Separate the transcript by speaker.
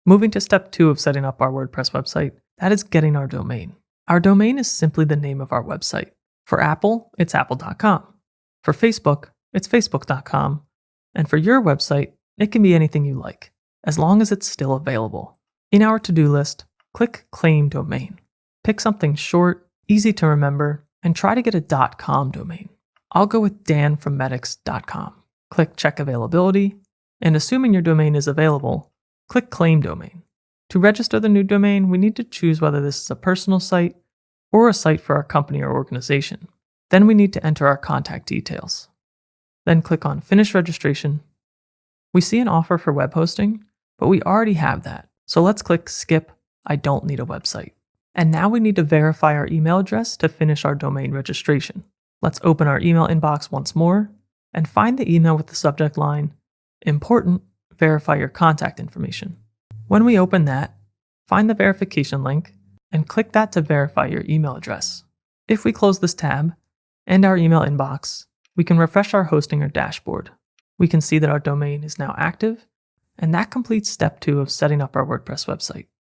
Speaker 1: Moving to step 2 of setting up our WordPress website, that is getting our domain. Our domain is simply the name of our website. For Apple, it's apple.com. For Facebook, it's facebook.com. And for your website, it can be anything you like, as long as it's still available. In our to-do list, click Claim Domain. Pick something short, easy to remember, and try to get a .com domain. I'll go with danfrommedics.com. Click Check Availability, and assuming your domain is available, click Claim Domain. To register the new domain, we need to choose whether this is a personal site or a site for our company or organization. Then we need to enter our contact details. Then click on Finish Registration. We see an offer for web hosting, but we already have that. So let's click Skip, I don't need a website. And now we need to verify our email address to finish our domain registration. Let's open our email inbox once more and find the email with the subject line, Important, verify your contact information. When we open that, find the verification link and click that to verify your email address. If we close this tab and our email inbox, we can refresh our hosting or dashboard. We can see that our domain is now active, and that completes step 2 of setting up our WordPress website.